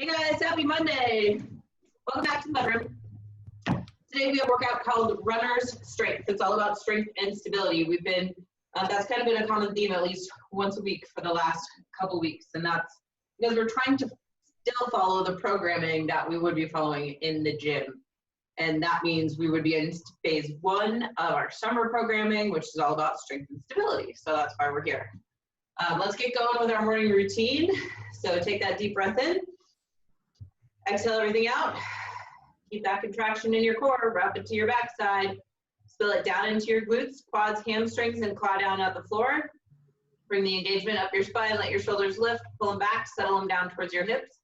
Hey guys, happy Monday. Welcome back to the mudroom. Today we have a workout called Runner's Strength. It's all about strength and stability. We've been, that's kind of been a common theme at least once a week for the last couple weeks. And that's because we're trying to still follow the programming that we would be following in the gym. And that means we would be in phase 1 of our summer programming, which is all about strength and stability. So that's why we're here. Let's get going with our morning routine. So take that deep breath in. Exhale everything out. Keep that contraction in your core. Wrap it to your backside. Spill it down into your glutes, quads, hamstrings, and claw down at the floor. Bring the engagement up your spine. Let your shoulders lift. Pull them back. Settle them down towards your hips.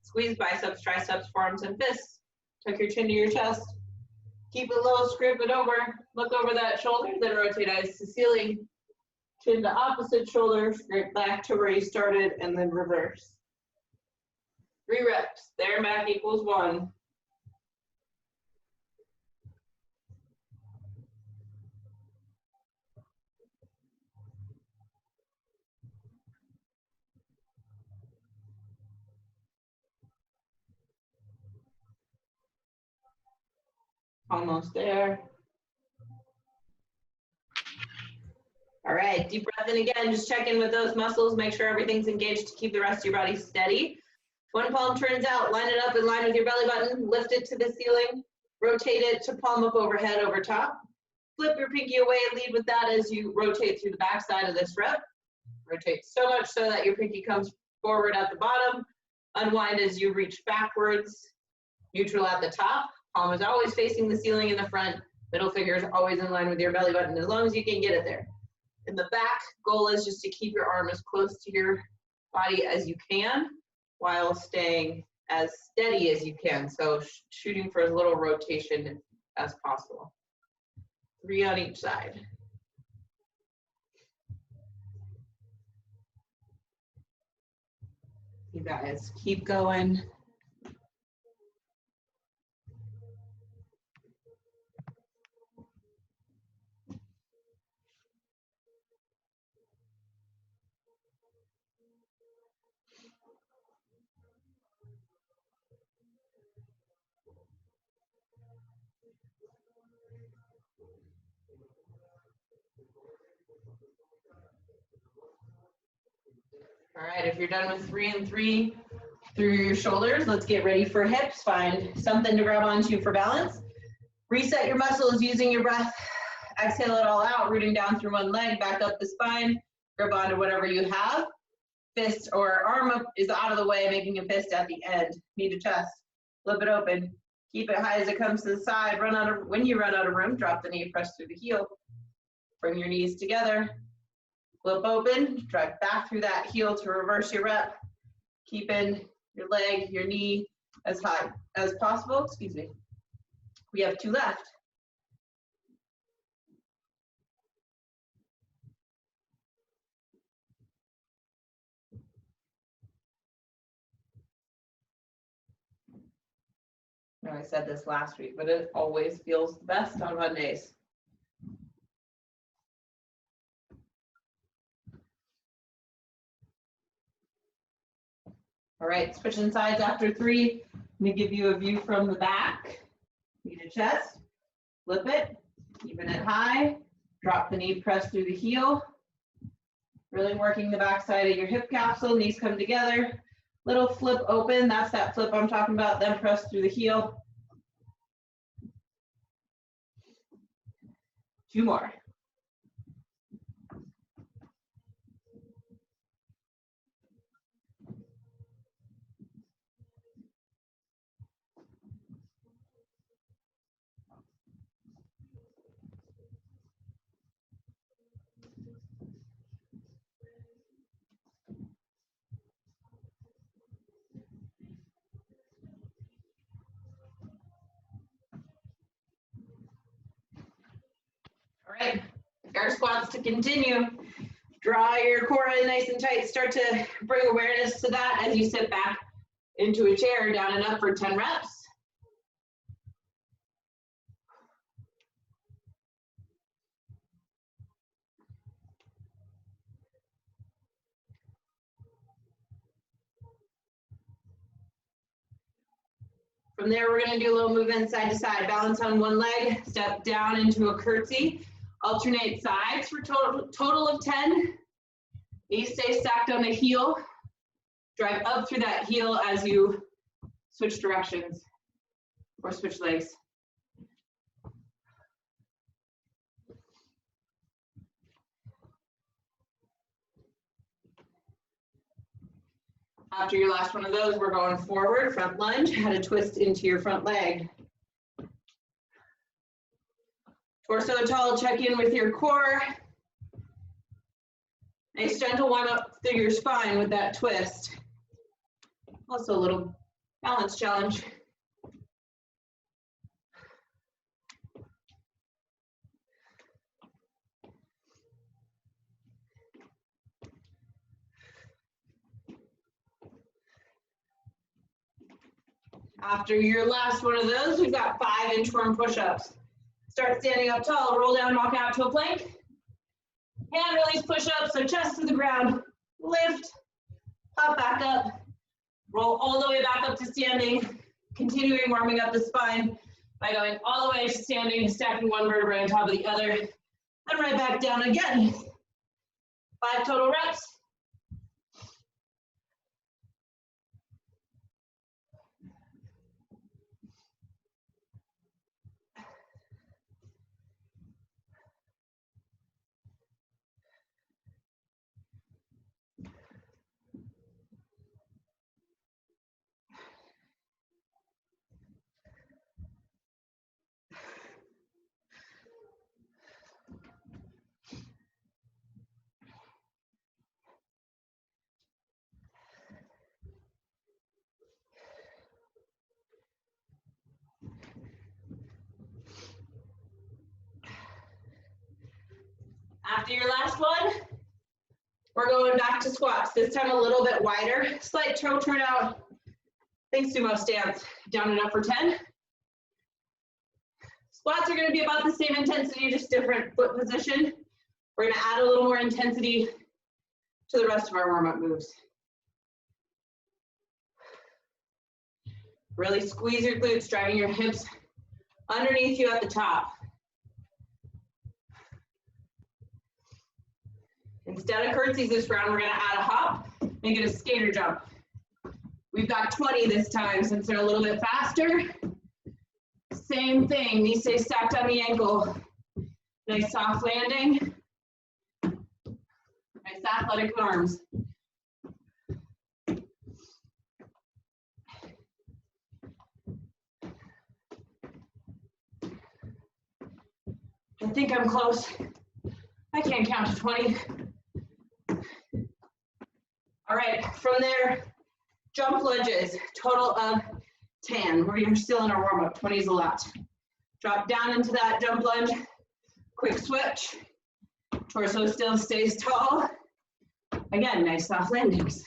Squeeze biceps, triceps, forearms, and fists. Tuck your chin to your chest. Keep it low. Scrape it over. Look over that shoulder. Then rotate eyes to ceiling. Chin to opposite shoulder. Scrape back to where you started, and then reverse. 3 reps. There and back equals 1. Almost there. All right, deep breath in again. Just check in with those muscles. Make sure everything's engaged to keep the rest of your body steady. One palm turns out, line it up in line with your belly button, lift it to the ceiling, rotate it to palm up overhead over top. Flip your pinky away, lead with that as you rotate through the back side of this rep. Rotate so much so that your pinky comes forward at the bottom. Unwind as you reach backwards, neutral at the top. Palm is always facing the ceiling in the front. Middle finger is always in line with your belly button as long as you can get it there. In the back, goal is just to keep your arm as close to your body as you can, while staying as steady as you can. So shooting for as little rotation as possible. 3 on each side. You guys keep going. All right, if you're done with 3 and 3 through your shoulders, let's get ready for hips. Find something to grab onto for balance. Reset your muscles using your breath. Exhale it all out, rooting down through one leg, back up the spine. Grab onto whatever you have. Fist or arm up is out of the way, making a fist at the end. Knee to chest. Flip it open. Keep it high as it comes to the side. When you run out of room, drop the knee, press through the heel. Bring your knees together. Flip open, drive back through that heel to reverse your rep. Keeping your leg, your knee as high as possible. Excuse me. We have 2 left. I know I said this last week, but it always feels the best on Mondays. All right, switching sides after 3. Let me give you a view from the back. Knee to chest, flip it, keeping it high, drop the knee, press through the heel. Really working the back side of your hip capsule, knees come together. Little flip open, that's that flip I'm talking about, then press through the heel. 2 more. All right, air squats to continue. Draw your core in nice and tight. Start to bring awareness to that as you sit back into a chair, down and up for 10 reps. From there, we're gonna do a little movement side to side. Balance on one leg, step down into a curtsy. Alternate sides for total of 10. Knees stay stacked on the heel. Drive up through that heel as you switch directions or switch legs. After your last one of those, we're going forward, front lunge, how to twist into your front leg. Torso tall, check in with your core. Nice gentle one up through your spine with that twist. Also a little balance challenge. After your last one of those, we've got 5 inchworm push-ups. Start standing up tall, roll down, walk out to a plank. Hand release push-ups, so chest to the ground, lift, pop back up, roll all the way back up to standing, continuing warming up the spine by going all the way to standing, stacking one vertebrae on top of the other, and right back down again. 5 total reps. After your last one, we're going back to squats. This time a little bit wider, slight toe turn out. Think sumo stance, down and up for 10. Squats are gonna be about the same intensity, just different foot position. We're gonna add a little more intensity to the rest of our warm-up moves. Really squeeze your glutes, driving your hips underneath you at the top. Instead of curtsies this round, we're gonna add a hop, make it a skater jump. We've got 20 this time since they're a little bit faster. Same thing, knees stay stacked on the ankle. Nice soft landing. Nice athletic arms. I think I'm close. I can't count to 20. All right, from there, jump lunges, total of 10. We're still in our warm-up, 20 is a lot. Drop down into that jump lunge, quick switch. Torso still stays tall. Again, nice soft landings.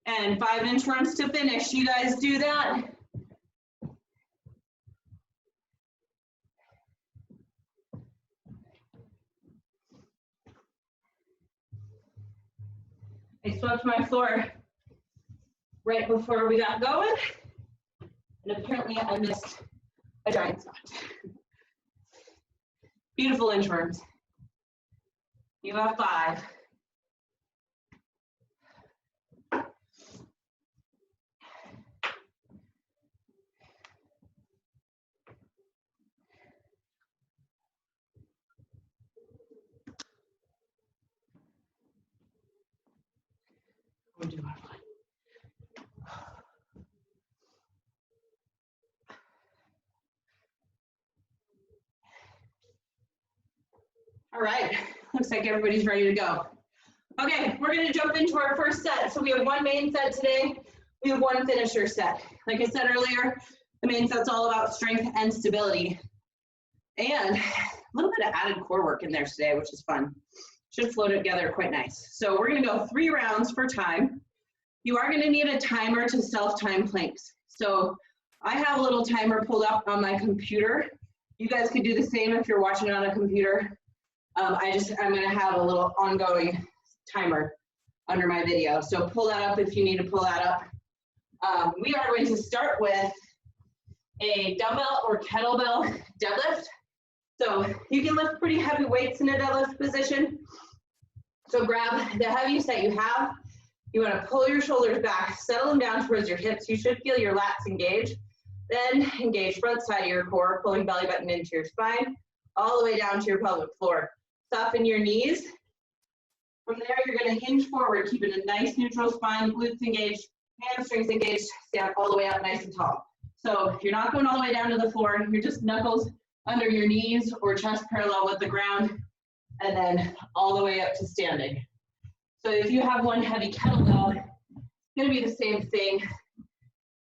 And 5 inchworms to finish. You guys do that. I swept my floor right before we got going, and apparently I missed a giant spot. Beautiful inchworms. You have 5. We'll do our one. All right, looks like everybody's ready to go. Okay, we're gonna jump into our first set. So we have one main set today. We have one finisher set. Like I said earlier, the main set's all about strength and stability. And a little bit of added core work in there today, which is fun. Should flow together quite nice. So we're gonna go 3 rounds for time. You are gonna need a timer to self-time planks. So I have a little timer pulled up on my computer. You guys could do the same if you're watching on a computer. I'm gonna have a little ongoing timer under my video. So pull that up if you need to pull that up. We are going to start with a dumbbell or kettlebell deadlift. So you can lift pretty heavy weights in a deadlift position. So grab the heaviest that you have. You want to pull your shoulders back, settle them down towards your hips. You should feel your lats engage. Then engage front side of your core, pulling belly button into your spine, all the way down to your pelvic floor. Soften your knees. From there, you're going to hinge forward, keeping a nice neutral spine, glutes engaged, hamstrings engaged, stand all the way up nice and tall. So you're not going all the way down to the floor. You're just knuckles under your knees or chest parallel with the ground, and then all the way up to standing. So if you have one heavy kettlebell, it's going to be the same thing.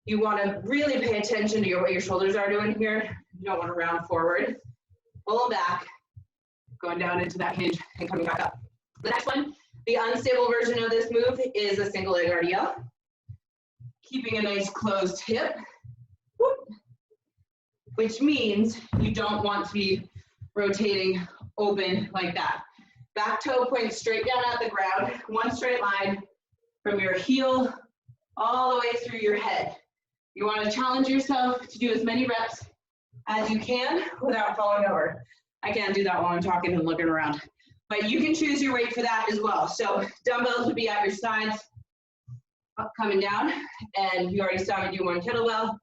You want to really pay attention to what your shoulders are doing here. You don't want to round forward. Pull them back, going down into that hinge and coming back up. The next one, the unstable version of this move is a single leg RDL. Keeping a nice closed hip, whoop, which means you don't want to be rotating open like that. Back toe points straight down at the ground, one straight line from your heel all the way through your head. You want to challenge yourself to do as many reps as you can without falling over. I can't do that while I'm talking and looking around, but you can choose your weight for that as well. So dumbbells would be at your sides, up, coming down, and you already saw me do one kettlebell,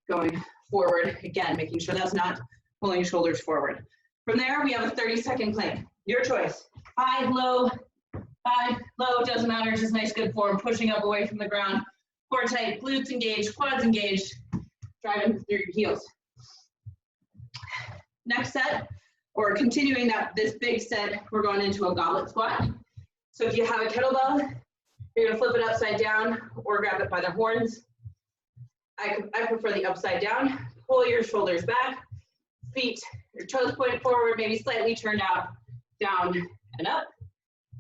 going forward, again, making sure that's not pulling shoulders forward. From there, we have a 30-second plank. Your choice. High, low, doesn't matter, just nice, good form, pushing up away from the ground. Core tight, glutes engaged, quads engaged, driving through your heels. Next set, or continuing this big set, we're going into a goblet squat. So if you have a kettlebell, you're gonna flip it upside down or grab it by the horns. I prefer the upside down. Pull your shoulders back, feet, your toes pointed forward, maybe slightly turned out, down and up.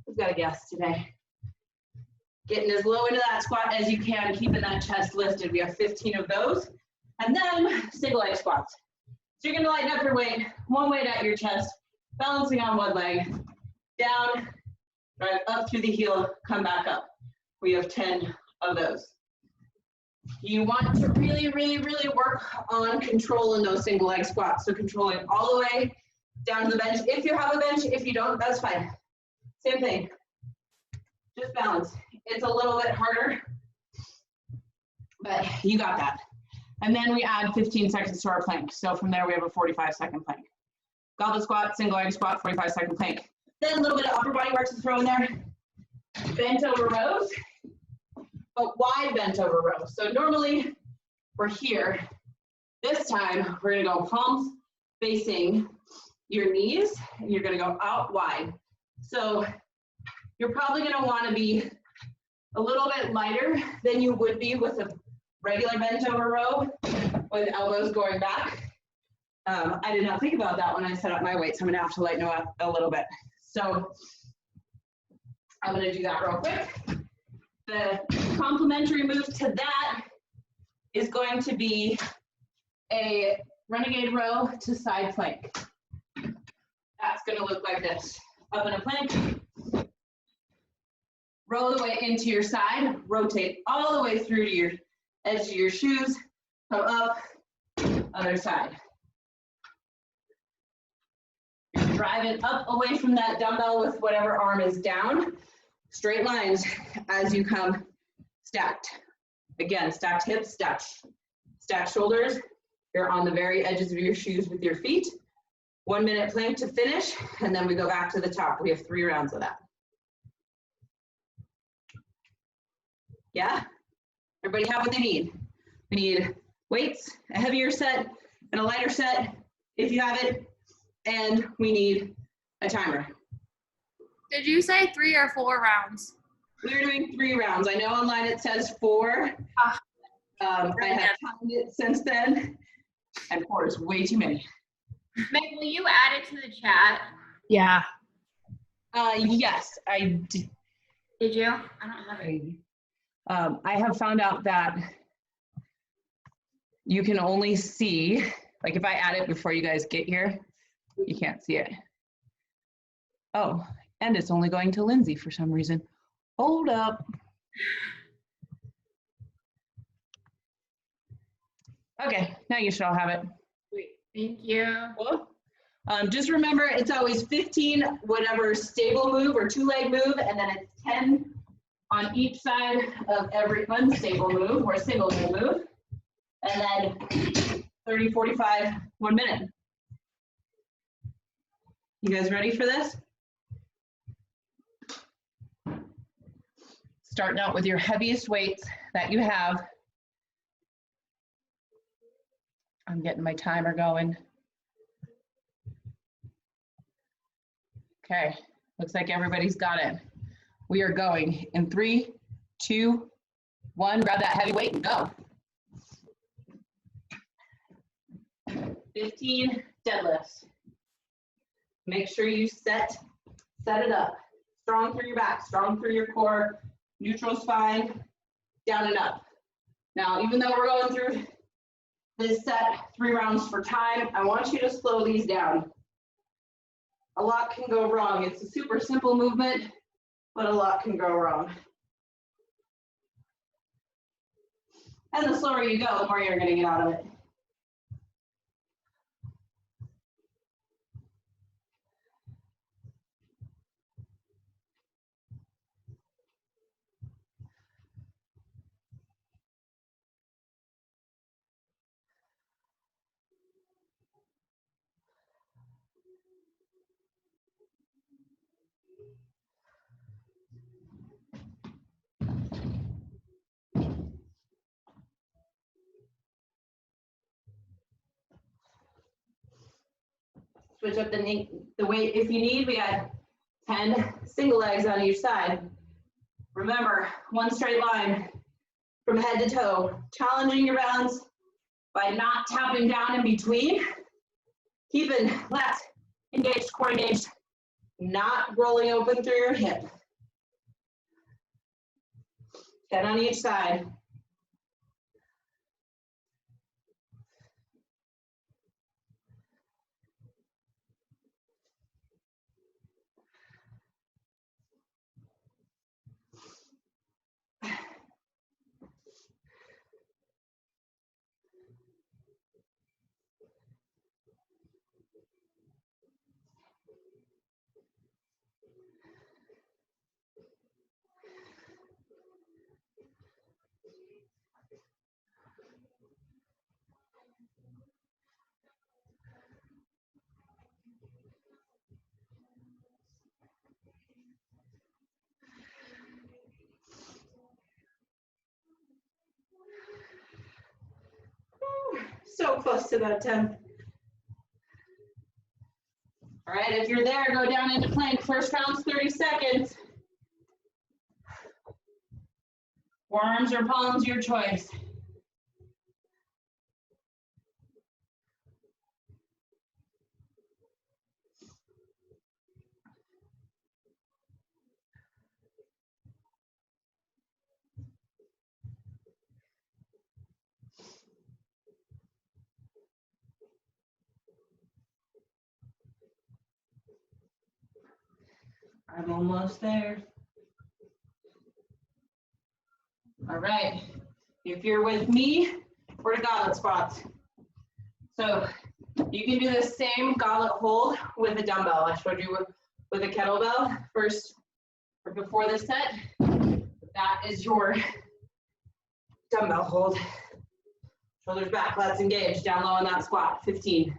Who's got a guess today? Getting as low into that squat as you can, keeping that chest lifted. We have 15 of those. And then single leg squats. So you're gonna lighten up your weight, one weight at your chest, balancing on one leg, down, drive up through the heel, come back up. We have 10 of those. You want to really, really, really work on controlling those single leg squats. So controlling all the way down to the bench. If you have a bench, if you don't, that's fine. Same thing, just balance. It's a little bit harder, but you got that. And then we add 15 seconds to our plank. So from there, we have a 45-second plank. Goblet squat, single leg squat, 45-second plank. Then a little bit of upper body work to throw in there. Bent over rows, but wide bent over rows. So normally we're here. This time, we're gonna go palms facing your knees, and you're gonna go out wide. So you're probably gonna wanna be a little bit lighter than you would be with a regular bent over row with elbows going back. I did not think about that when I set up my weight, so I'm gonna have to lighten up a little bit. So I'm gonna do that real quick. The complementary move to that is going to be a renegade row to side plank. That's gonna look like this. Up in a plank, roll the weight into your side, rotate all the way through to your edge of your shoes, come up, other side. You're driving up away from that dumbbell with whatever arm is down, straight lines as you come stacked. Again, stacked hips, stacked shoulders. You're on the very edges of your shoes with your feet. 1 minute plank to finish, and then we go back to the top. We have 3 rounds of that. Yeah? Everybody have what they need. We need weights, a heavier set, and a lighter set, if you have it, and we need a timer. Did you say 3 or 4 rounds? We're doing 3 rounds. I know online it says 4. I have timed it since then, and 4 is way too many. Meg, will you add it to the chat? Yeah. Yes, I did. Did you? I don't have it. I have found out that you can only see, like if I add it before you guys get here, you can't see it. Oh, and it's only going to Lindsay for some reason. Hold up. Okay, now you should all have it. Sweet. Thank you. Cool. Just remember, it's always 15, whatever stable move or two-leg move, and then it's 10 on each side of every unstable move or single leg move. And then 30, 45, 1 minute. You guys ready for this? Starting out with your heaviest weights that you have. I'm getting my timer going. Okay, looks like everybody's got it. We are going in 3, 2, 1. Grab that heavy weight and go. 15 deadlifts. Make sure you set it up. Strong through your back, strong through your core, neutral spine, down and up. Now, even though we're going through this set 3 rounds for time, I want you to slow these down. A lot can go wrong. It's a super simple movement, but a lot can go wrong. And the slower you go, the more you're going to get out of it. Switch up the weight if you need. We got 10 single legs on each side. Remember, one straight line from head to toe. Challenging your balance by not tapping down in between. Keeping lats engaged, core engaged, not rolling open through your hip. 10 on each side. So close to that 10. All right, if you're there, go down into plank. First round's 30 seconds. Forearms or palms, your choice. I'm almost there. All right, if you're with me, we're to goblet squats. So you can do the same goblet hold with a dumbbell. I showed you with a kettlebell first or before this set. That is your dumbbell hold. Shoulders back, lats engaged, down low on that squat, 15.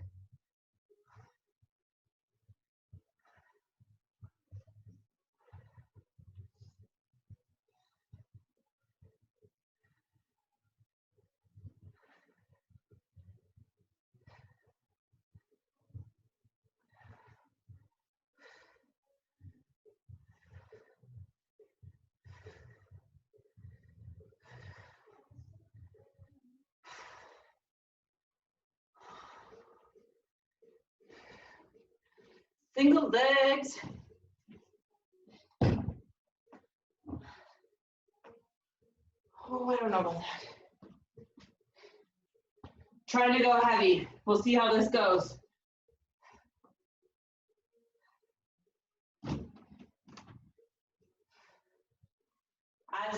Single legs. Oh, I don't know about that. Trying to go heavy. We'll see how this goes.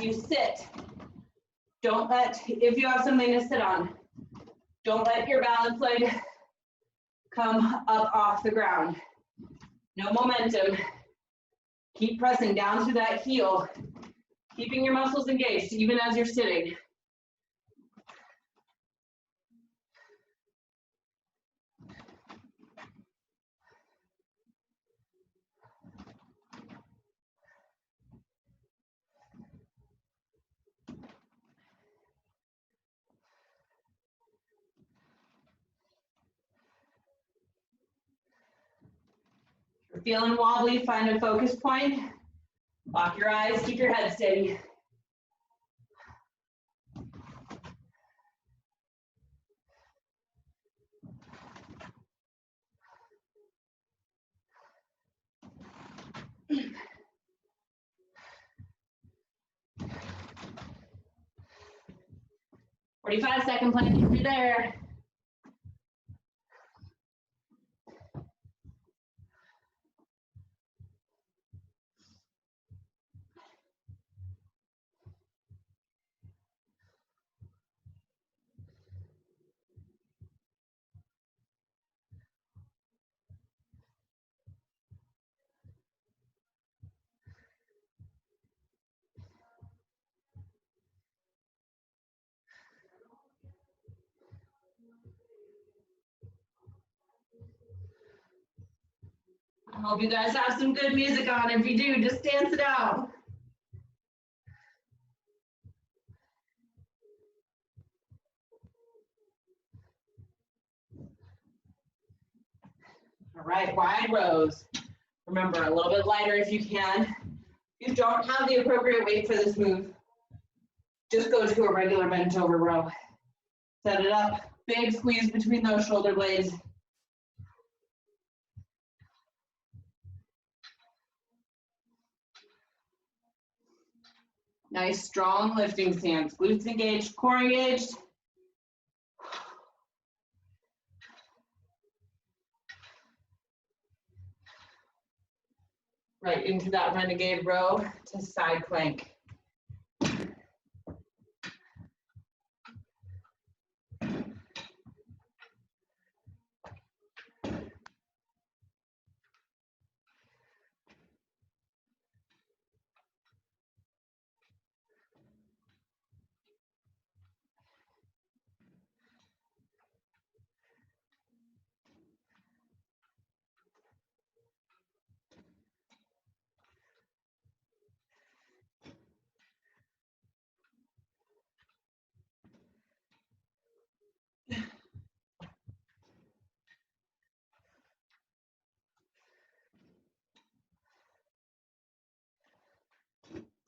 you sit, don't let, if you have something to sit on, don't let your balance leg come up off the ground. No momentum. Keep pressing down through that heel, keeping your muscles engaged even as you're sitting. If you're feeling wobbly, find a focus point. Lock your eyes, keep your head steady. Second plank, if you're there. I hope you guys have some good music on. If you do, just dance it out. All right, wide rows. Remember, a little bit lighter if you can. If you don't have the appropriate weight for this move, just go to a regular bent over row. Set it up, big squeeze between those shoulder blades. Nice, strong lifting stance. Glutes engaged, core engaged. Right into that renegade row to side plank.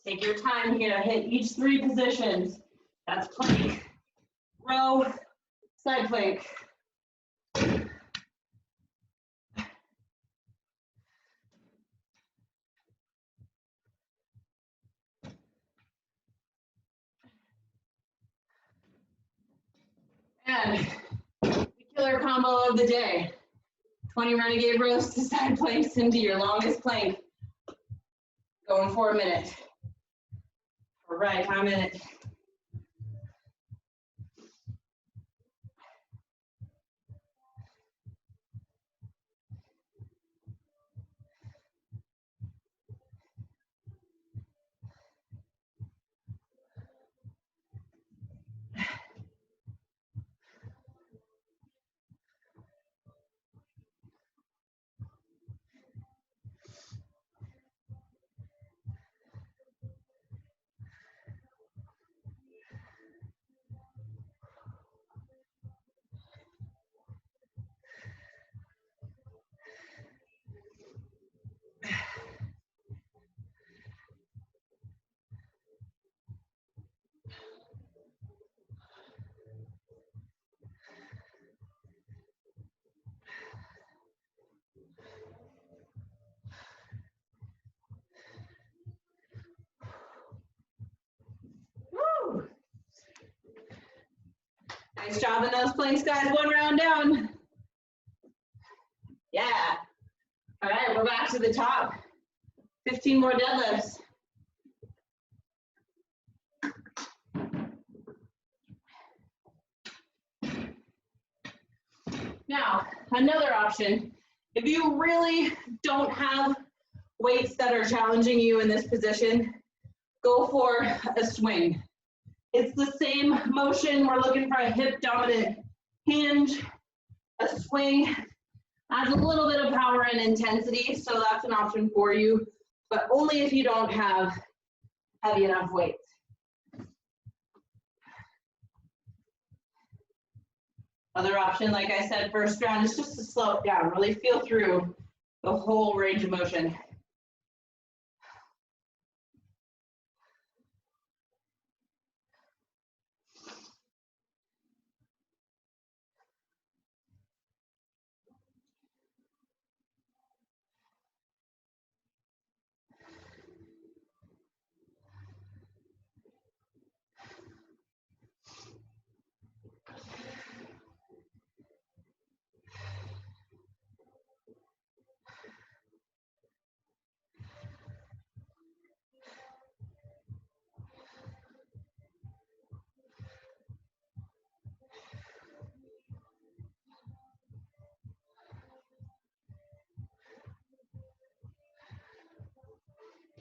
Take your time here, hit each 3 positions. That's plank, row, side plank. And the killer combo of the day. 20 renegade rows to side planks into your longest plank. Going for a minute. All right, I'm in it. Woo. Nice job in those planks, guys. 1 round down. Yeah. All right, we're back to the top. 15 more deadlifts. Now, another option, if you really don't have weights that are challenging you in this position, go for a swing. It's the same motion. We're looking for a hip dominant hinge. A swing adds a little bit of power and intensity, so that's an option for you, but only if you don't have heavy enough weights. Other option, like I said, first round is just to slow it down, really feel through the whole range of motion.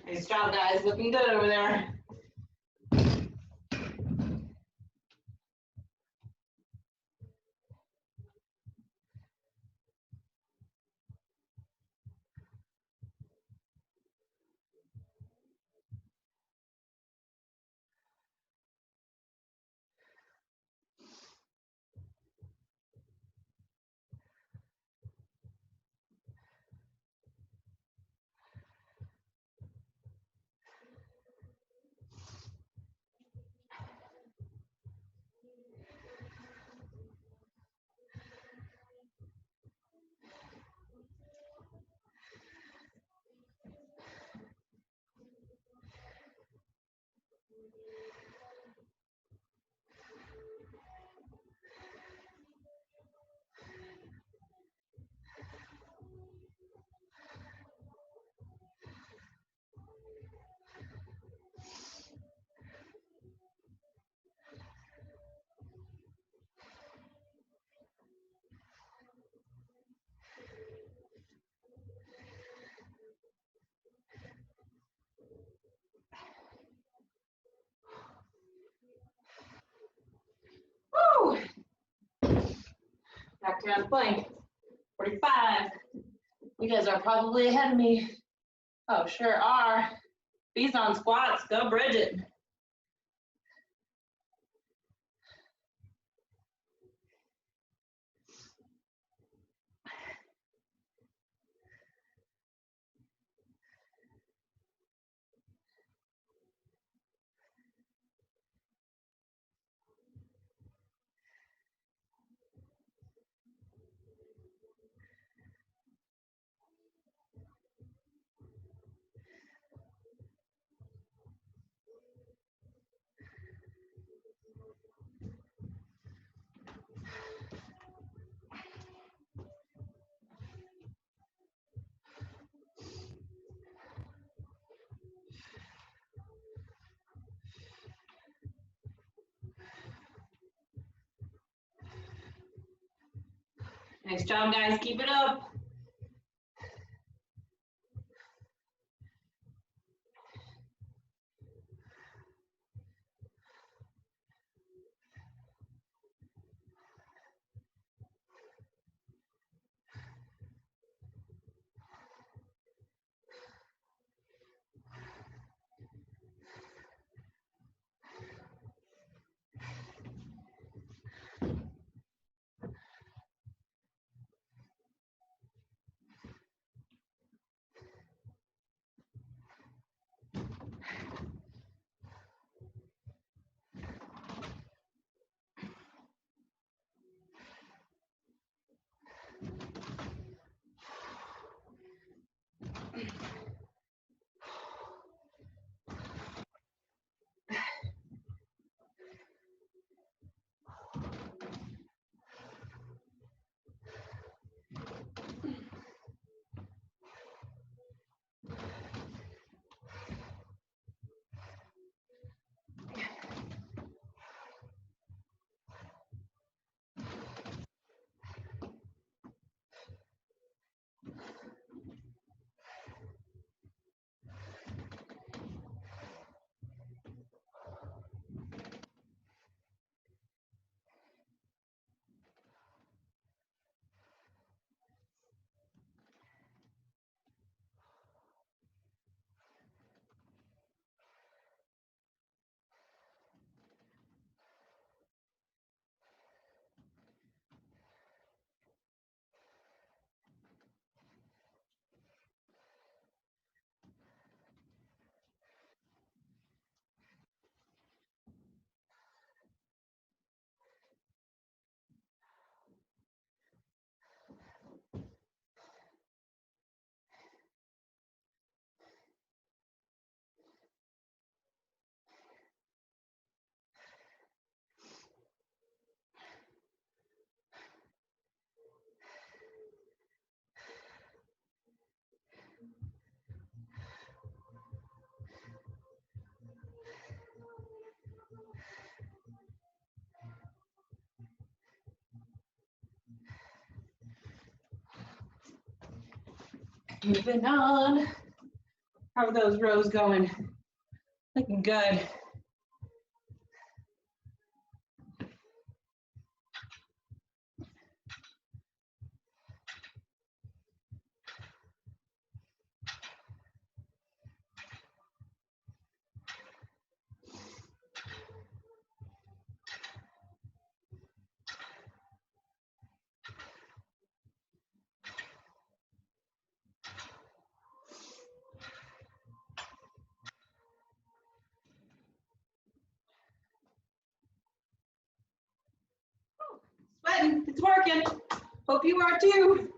Nice job, guys. Looking good over there. Woo! Back down plank. 45. You guys are probably ahead of me. Oh, sure are. Bees on squats. Go, Bridget. Nice job, guys. Keep it up. Moving on. How are those rows going? Looking good. Sweating, it's working. Hope you are too.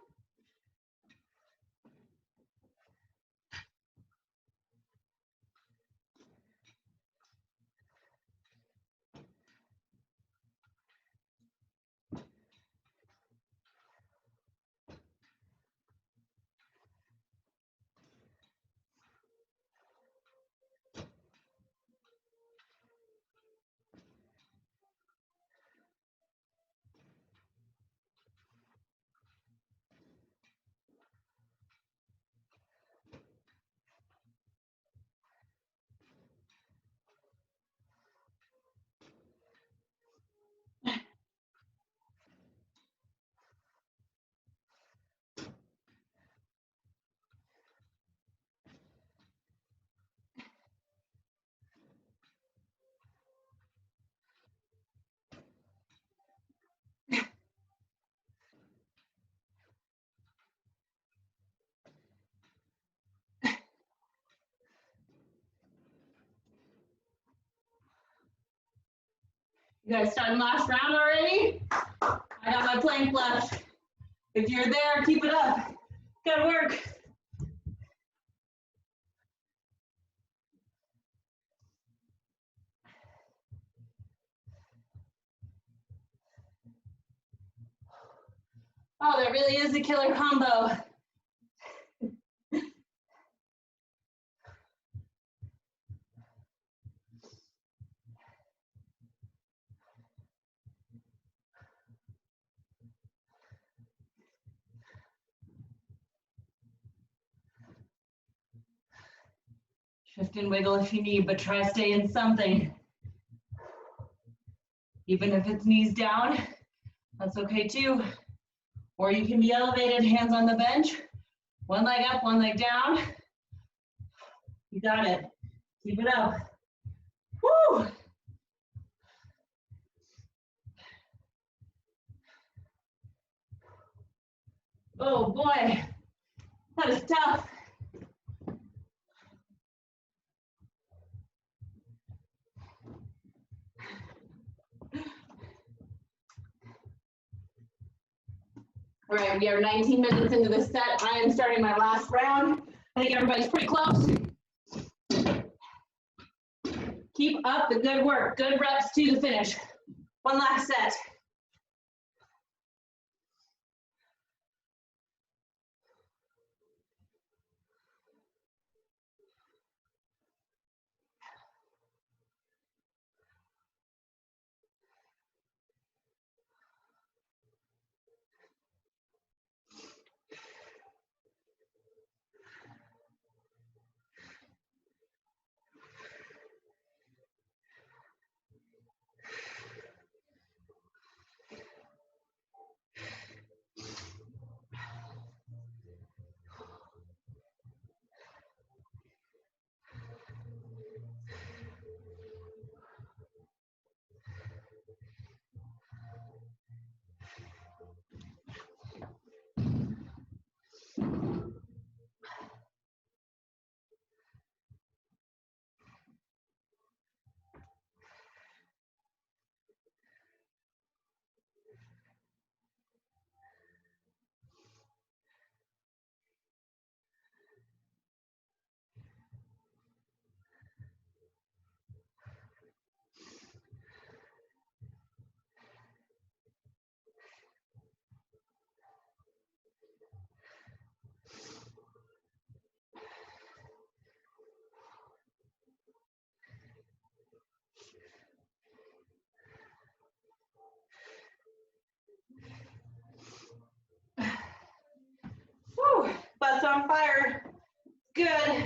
You guys starting last round already? I got my plank left. If you're there, keep it up. Good work. Oh, that really is a killer combo. Shift and wiggle if you need, but try to stay in something. Even if it's knees down, that's okay too. Or you can be elevated, hands on the bench. One leg up, one leg down. You got it. Keep it up. Woo! Oh boy, that is tough. All right, we are 19 minutes into this set. I am starting my last round. I think everybody's pretty close. Keep up the good work. Good reps to the finish. One last set. Whew, butts on fire. Good.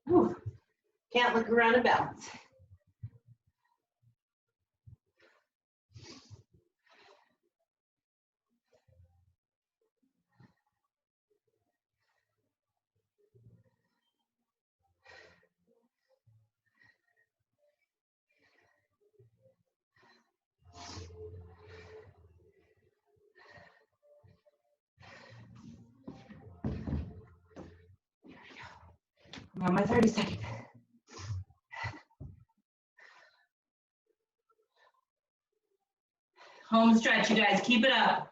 Whew. Can't look around and balance. I'm on my 30 second. Home stretch, you guys. Keep it up.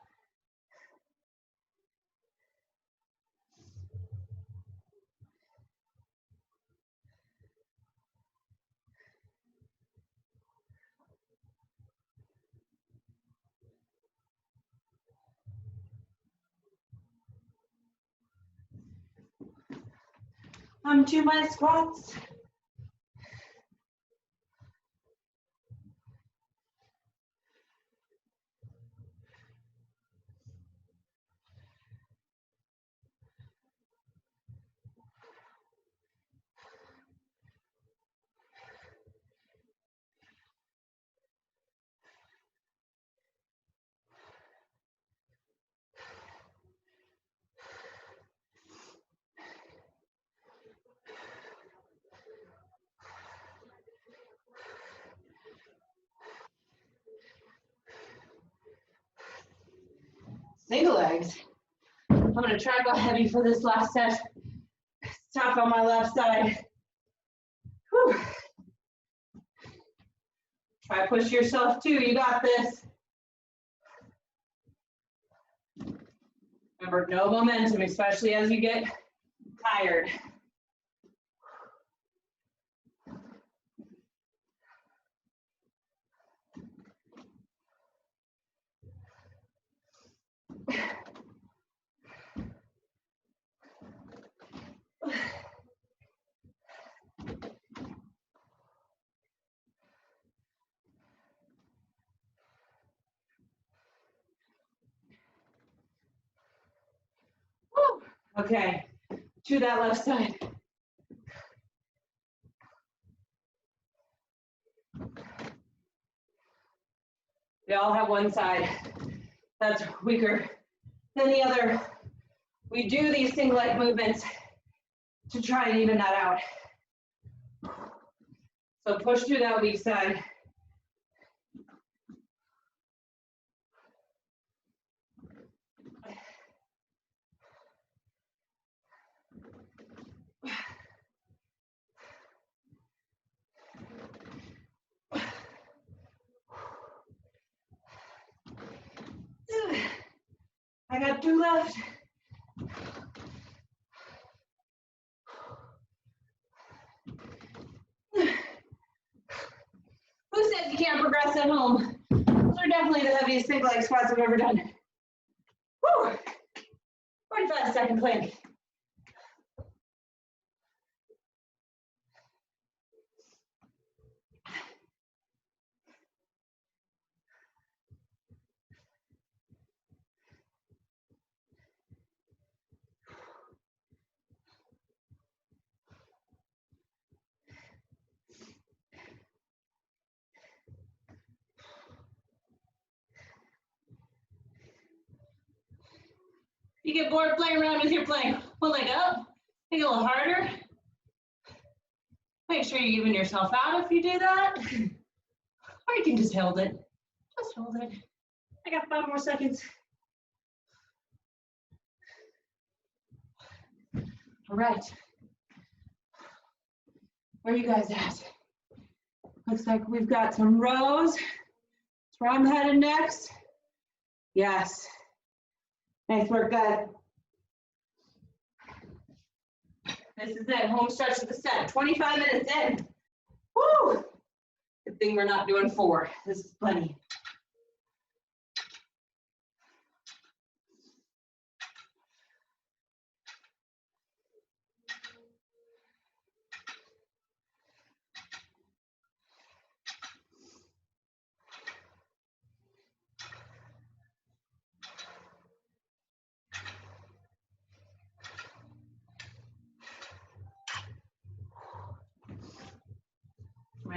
To my squats. Single legs. I'm gonna try to go heavy for this last set. Tough on my left side. Whew. Try push yourself too, you got this. Remember, no momentum, especially as you get tired. Woo. Okay, to that left side. We all have one side that's weaker than the other. We do these single leg movements to try and even that out. So push through that weak side. I got 2 left. Who says you can't progress at home? Those are definitely the heaviest single leg squats I've ever done. Woo! 45-second plank. You get bored playing around with your plank. One leg up, make it a little harder. Make sure you even yourself out if you do that. Or you can just hold it. Just hold it. I got 5 more seconds. All right. Where are you guys at? Looks like we've got some rows. That's where I'm headed next. Yes. Nice work, guys. This is it, home stretch of the set. 25 minutes in. Woo! Good thing we're not doing 4. This is plenty.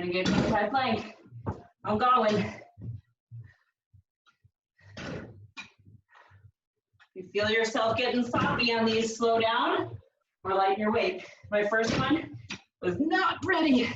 Renegade side plank. I'm going. You feel yourself getting sloppy on these, slow down or lighten your weight. My first one was not ready.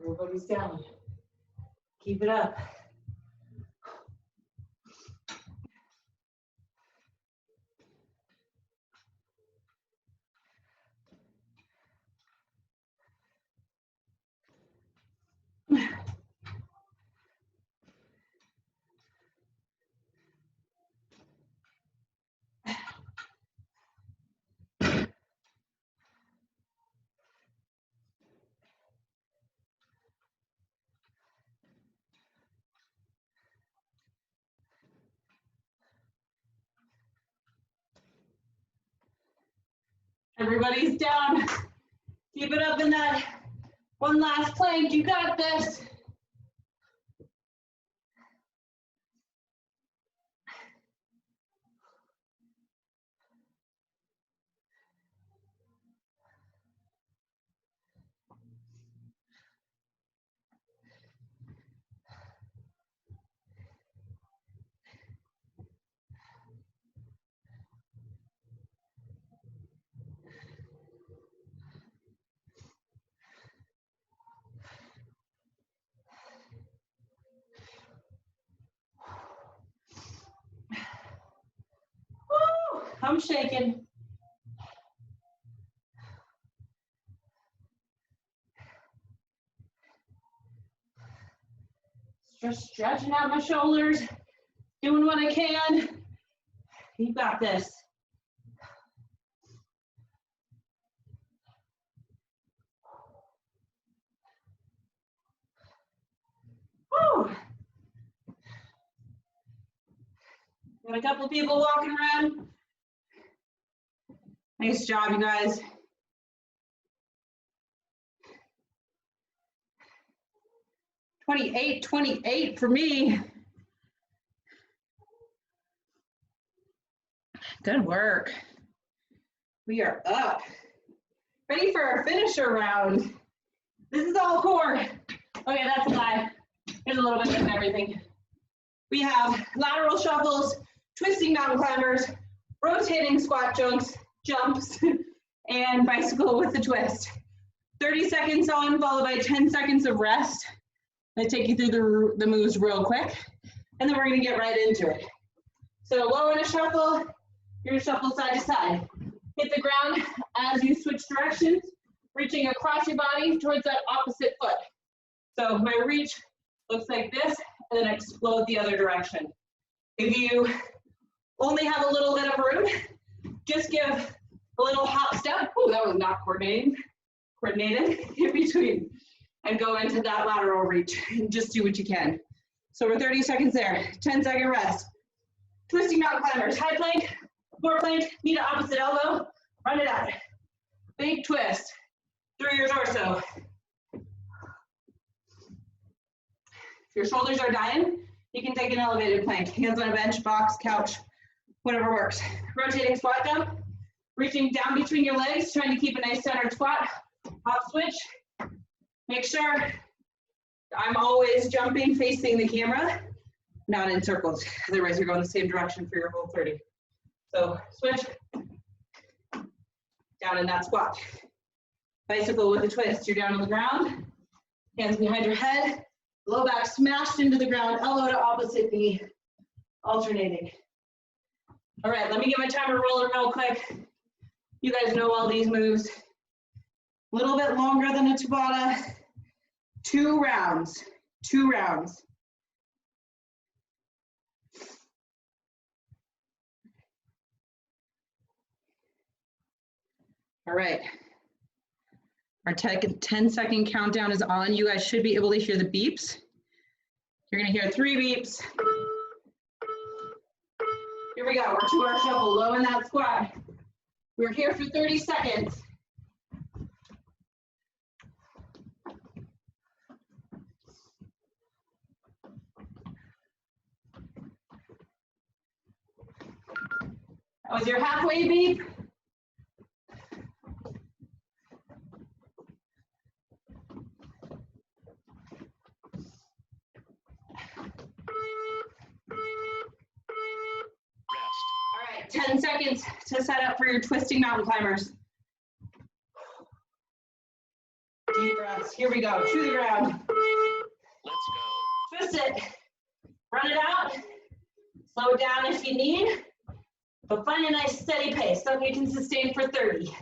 Everybody's down. Keep it up. Everybody's down. Keep it up in that one last plank. You got this. Woo, I'm shaking. Just stretching out my shoulders, doing what I can. You got this. Woo. Got a couple people walking around. Nice job, you guys. $28.28 for me. Good work. We are up. Ready for our finisher round. This is all core. Okay, that's a lie. There's a little bit of everything. We have lateral shuffles, twisting mountain climbers, rotating squat jumps, and bicycle with a twist. 30 seconds on, followed by 10 seconds of rest. I take you through the moves real quick, and then we're gonna get right into it. So low in a shuffle, you're gonna shuffle side to side. Hit the ground as you switch directions, reaching across your body towards that opposite foot. So my reach looks like this, and then explode the other direction. If you only have a little bit of room, just give a little hop step. Oh, that was not coordinated in between, and go into that lateral reach, and just do what you can. So we're 30 seconds there, 10-second rest. Twisting mountain climbers, high plank, more plank, knee to opposite elbow, run it out. Big twist through your torso. If your shoulders are dying, you can take an elevated plank. Hands on a bench, box, couch, whatever works. Rotating squat jump, reaching down between your legs, trying to keep a nice centered squat. Hop switch. Make sure I'm always jumping facing the camera, not in circles. Otherwise, you're going the same direction for your whole 30. So switch, down in that squat. Bicycle with a twist. You're down on the ground, hands behind your head, low back smashed into the ground, elbow to opposite knee, alternating. All right, let me get my timer rolling real quick. You guys know all these moves. A little bit longer than a Tabata. 2 rounds, 2 rounds. All right. Our 10-second countdown is on. You guys should be able to hear the beeps. You're gonna hear 3 beeps. Here we go, we're to our shuffle, low in that squat. We're here for 30 seconds. That was your halfway beep. All right, 10 seconds to set up for your twisting mountain climbers. Deep breaths, here we go, to the ground. Let's go. Twist it, run it out, slow it down if you need, but find a nice steady pace, something you can sustain for 30.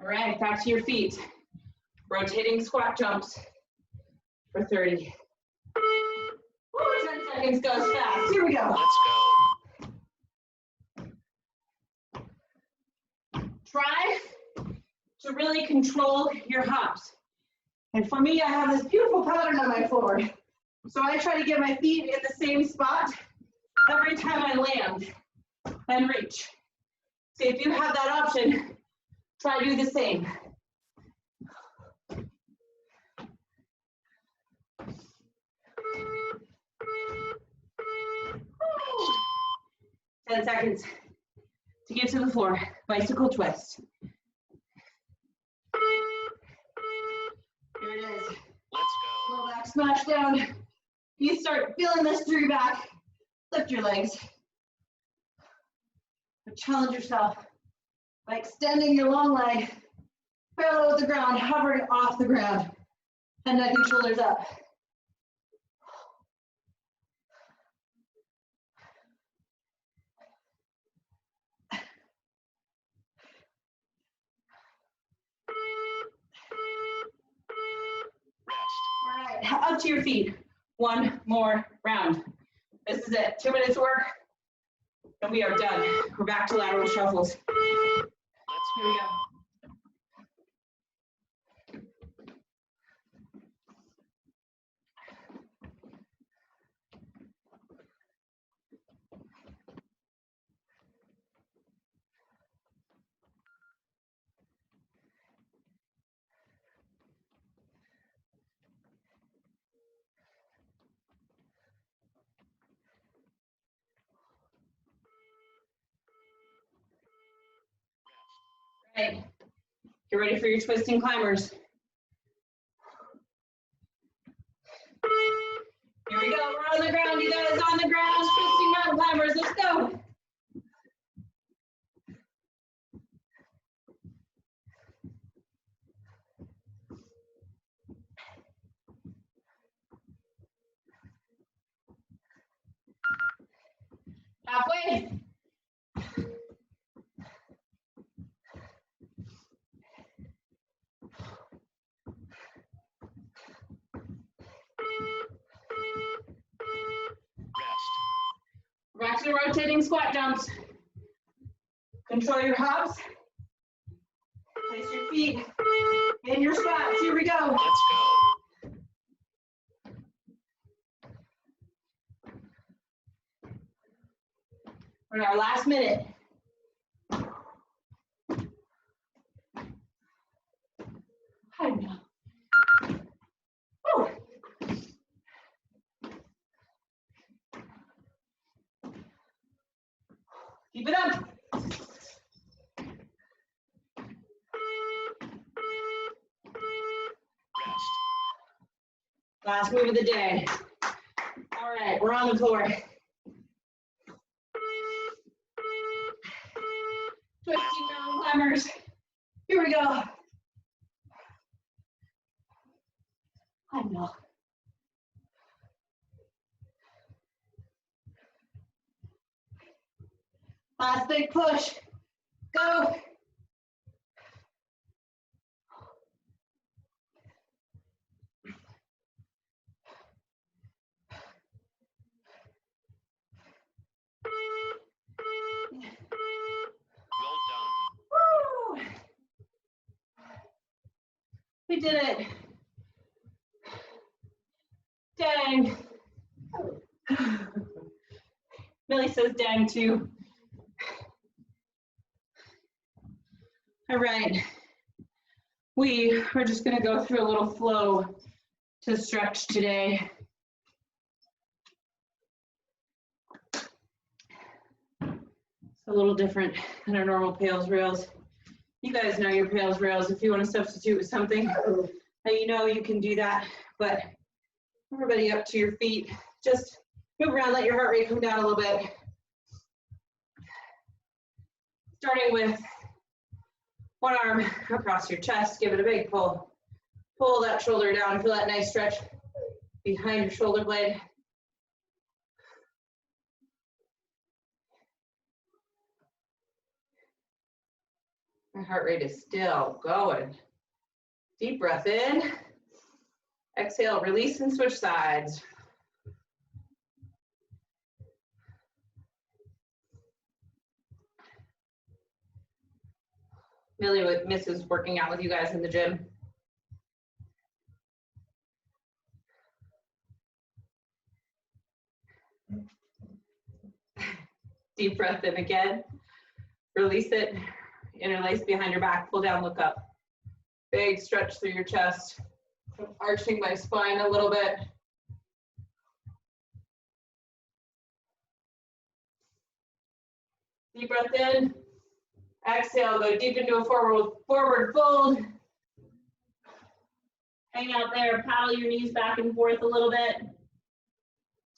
All right, back to your feet. Rotating squat jumps for 30. Woo, 10 seconds goes fast. Here we go. Let's go. Try to really control your hops. And for me, I have this beautiful pattern on my floor. So I try to get my feet in the same spot every time I land and reach. So if you have that option, try to do the same. Woo. 10 seconds to get to the floor. Bicycle twist. Here it is. Let's go. Low back smash down. You start feeling this through your back. Lift your legs. But challenge yourself by extending your long leg parallel with the ground, hovering off the ground, and neck and shoulders up. All right, up to your feet. One more round. This is it. 2 minutes work, and we are done. We're back to lateral shuffles. Here we go. Right. Get ready for your twisting climbers. Here we go. We're on the ground. You guys on the ground. Twisting mountain climbers. Let's go. Halfway. Back to the rotating squat jumps. Control your hops. Place your feet in your squats. Here we go. Let's go. We're in our last minute. I know. Woo. Keep it up. Last move of the day. All right, we're on the floor. Twisting mountain climbers. Here we go. I know. Last big push. Go. Well done. Woo! We did it. Dang. Millie says dang too. All right. We're just gonna go through a little flow to stretch today. It's a little different than our normal pails rails. You guys know your pails rails. If you want to substitute with something, now you know you can do that. But everybody up to your feet. Just move around, let your heart rate come down a little bit. Starting with one arm across your chest, give it a big pull. Pull that shoulder down, feel that nice stretch behind your shoulder blade. My heart rate is still going. Deep breath in. Exhale, release and switch sides. Millie misses working out with you guys in the gym. Deep breath in again. Release it. Interlace behind your back. Pull down, look up. Big stretch through your chest. I'm arching my spine a little bit. Deep breath in. Exhale, go deep into a forward fold. Hang out there, paddle your knees back and forth a little bit.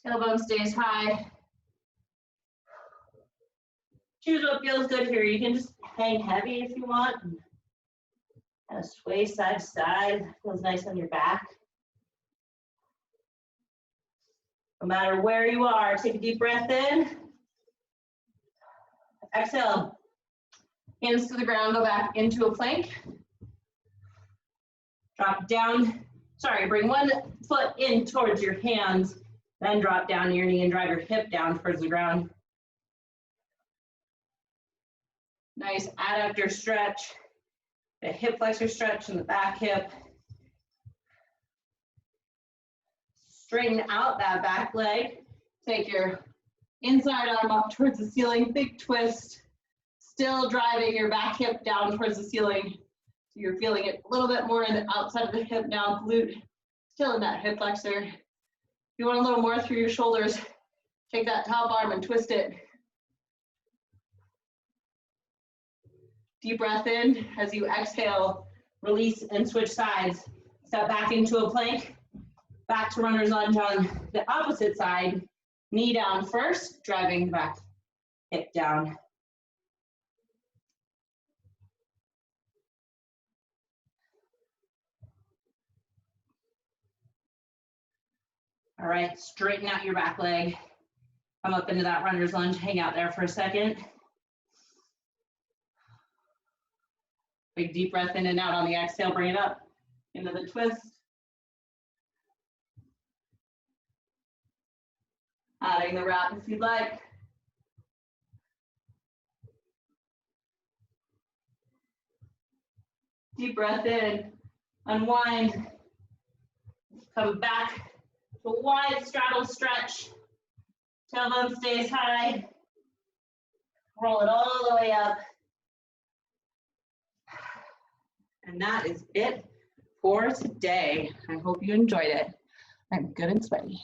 Tailbone stays high. Choose what feels good here. You can just hang heavy if you want. Kind of sway side to side. Feels nice on your back. No matter where you are, take a deep breath in. Exhale. Hands to the ground, go back into a plank. Drop down. Sorry, bring one foot in towards your hands, then drop down to your knee and drive your hip down towards the ground. Nice adductor stretch, a hip flexor stretch in the back hip. Straighten out that back leg. Take your inside arm up towards the ceiling, big twist. Still driving your back hip down towards the ceiling. So you're feeling it a little bit more in the outside of the hip now, glute, still in that hip flexor. If you want a little more through your shoulders, take that top arm and twist it. Deep breath in as you exhale, release and switch sides. Step back into a plank, back to runner's lunge on the opposite side. Knee down first, driving back, hip down. All right, straighten out your back leg. Come up into that runner's lunge, hang out there for a second. Big deep breath in and out on the exhale, bring it up into the twist. Adding the wrap if you'd like. Deep breath in, unwind. Come back to a wide straddle stretch. Tailbone stays high. Roll it all the way up. And that is it for today. I hope you enjoyed it. I'm good and sweaty.